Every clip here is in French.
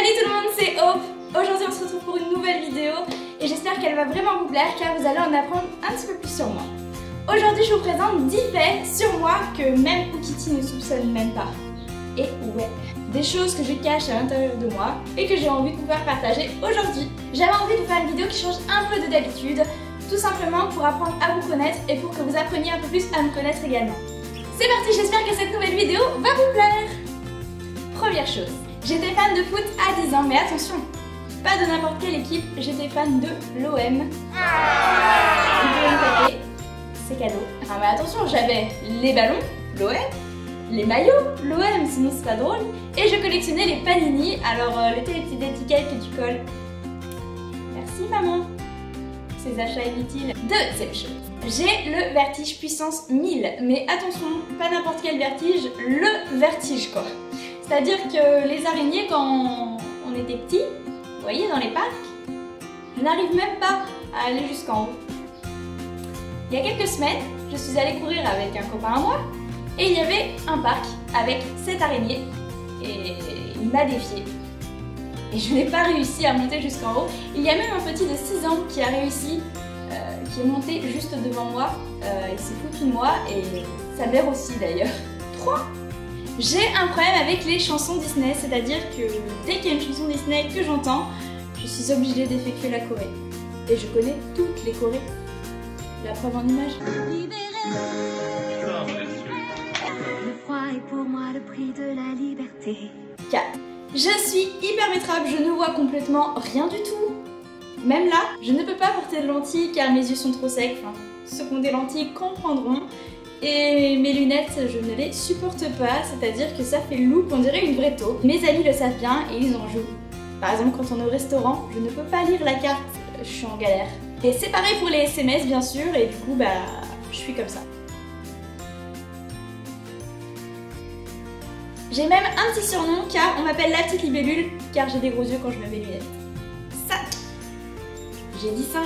Salut tout le monde, c'est Hope. Aujourd'hui on se retrouve pour une nouvelle vidéo et j'espère qu'elle va vraiment vous plaire car vous allez en apprendre un petit peu plus sur moi. Aujourd'hui je vous présente 10 faits sur moi que même Oukiti ne soupçonne même pas. Et ouais, des choses que je cache à l'intérieur de moi et que j'ai envie de vous faire partager aujourd'hui. J'avais envie de vous faire une vidéo qui change un peu de d'habitude, tout simplement pour apprendre à vous connaître et pour que vous appreniez un peu plus à me connaître également. C'est parti, j'espère que cette nouvelle vidéo va vous plaire. Première chose, j'étais fan de foot à 10 ans, mais attention, pas de n'importe quelle équipe, j'étais fan de l'OM. C'est cadeau. Ah mais attention, j'avais les ballons, l'OM, les maillots, l'OM, sinon c'est pas drôle, et je collectionnais les panini, alors les petites étiquettes que tu colles. Merci maman. Ces achats inutiles. Deuxième chose, j'ai le vertige puissance 1000, mais attention, pas n'importe quel vertige, le vertige quoi. C'est-à-dire que les araignées, quand on était petit, vous voyez dans les parcs, je n'arrive même pas à aller jusqu'en haut. Il y a quelques semaines, je suis allée courir avec un copain à moi et il y avait un parc avec 7 araignées et il m'a défiée. Et je n'ai pas réussi à monter jusqu'en haut. Il y a même un petit de 6 ans qui a réussi, qui est monté juste devant moi. Il s'est foutu de moi et sa mère aussi d'ailleurs. 3. J'ai un problème avec les chansons Disney, c'est-à-dire que dès qu'il y a une chanson Disney que j'entends, je suis obligée d'effectuer la choré. Et je connais toutes les chorés. La preuve en image. Le froid est pour moi le prix de la liberté. 4. Je suis hypermétrape, je ne vois complètement rien du tout. Même là, je ne peux pas porter de lentilles car mes yeux sont trop secs. Enfin, ceux qui ont des lentilles comprendront. Et mes lunettes, je ne les supporte pas, c'est-à-dire que ça fait loupe, on dirait une vraie taupe. Mes amis le savent bien et ils en jouent. Par exemple, quand on est au restaurant, je ne peux pas lire la carte, je suis en galère. Et c'est pareil pour les SMS bien sûr, et du coup, je suis comme ça. J'ai même un petit surnom car on m'appelle la petite libellule, car j'ai des gros yeux quand je mets mes lunettes. 5. J'ai dit 5.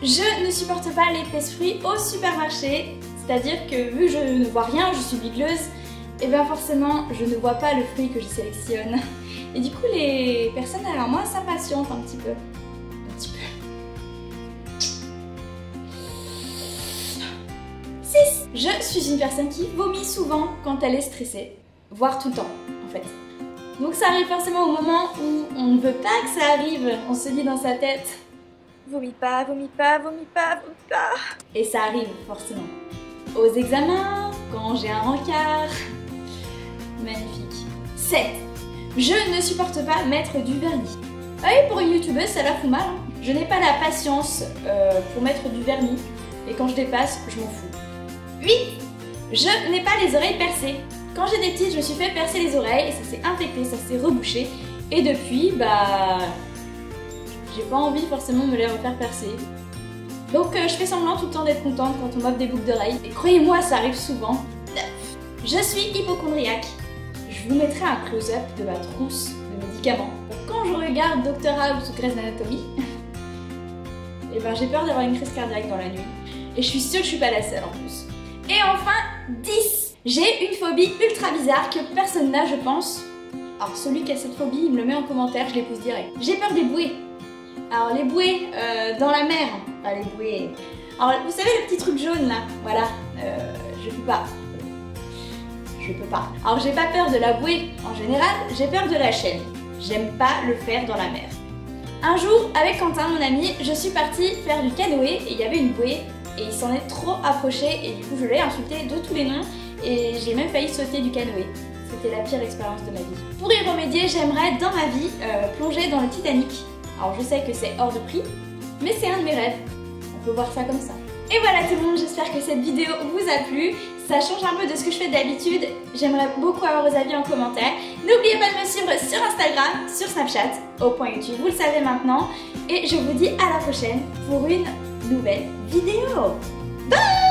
Je ne supporte pas les pèse-fruits au supermarché. C'est-à-dire que vu que je ne vois rien, je suis bigleuse, et bien forcément je ne vois pas le fruit que je sélectionne. Et du coup les personnes derrière moi s'impatientent un petit peu. Un petit peu. 6. Je suis une personne qui vomit souvent quand elle est stressée, voire tout le temps en fait. Donc ça arrive forcément au moment où on ne veut pas que ça arrive, on se dit dans sa tête vomis pas, vomis pas, vomis pas, vomis pas. Et ça arrive forcément. Aux examens, quand j'ai un rencard. Magnifique. 7. Je ne supporte pas mettre du vernis. Ah oui, pour une youtubeuse, ça la fout mal. Hein. Je n'ai pas la patience pour mettre du vernis. Et quand je dépasse, je m'en fous. 8. Je n'ai pas les oreilles percées. Quand j'étais petite, je me suis fait percer les oreilles et ça s'est infecté, ça s'est rebouché. Et depuis, j'ai pas envie forcément de me les refaire percer. Donc je fais semblant tout le temps d'être contente quand on m'offre des boucles d'oreilles. Et croyez-moi, ça arrive souvent. 9. Je suis hypochondriaque. Je vous mettrai un close-up de ma trousse de médicaments. Quand je regarde Dr House ou Grey's Anatomy, et j'ai peur d'avoir une crise cardiaque dans la nuit. Et je suis sûre que je suis pas la seule en plus. Et enfin, 10. J'ai une phobie ultra bizarre que personne n'a, je pense. Alors celui qui a cette phobie, il me le met en commentaire, je l'épouse direct. J'ai peur des bouées. Alors les bouées dans la mer, enfin les bouées... Alors vous savez le petit truc jaune là, voilà, je peux pas. Je peux pas. Alors j'ai pas peur de la bouée en général, j'ai peur de la chaîne. J'aime pas le faire dans la mer. Un jour, avec Quentin, mon ami, je suis partie faire du canoë et il y avait une bouée et il s'en est trop approché et du coup je l'ai insulté de tous les noms et j'ai même failli sauter du canoë. C'était la pire expérience de ma vie. Pour y remédier, j'aimerais dans ma vie plonger dans le Titanic. Alors je sais que c'est hors de prix, mais c'est un de mes rêves. On peut voir ça comme ça. Et voilà tout le monde, j'espère que cette vidéo vous a plu. Ça change un peu de ce que je fais d'habitude. J'aimerais beaucoup avoir vos avis en commentaire. N'oubliez pas de me suivre sur Instagram, sur Snapchat, au point YouTube, vous le savez maintenant. Et je vous dis à la prochaine pour une nouvelle vidéo. Bye!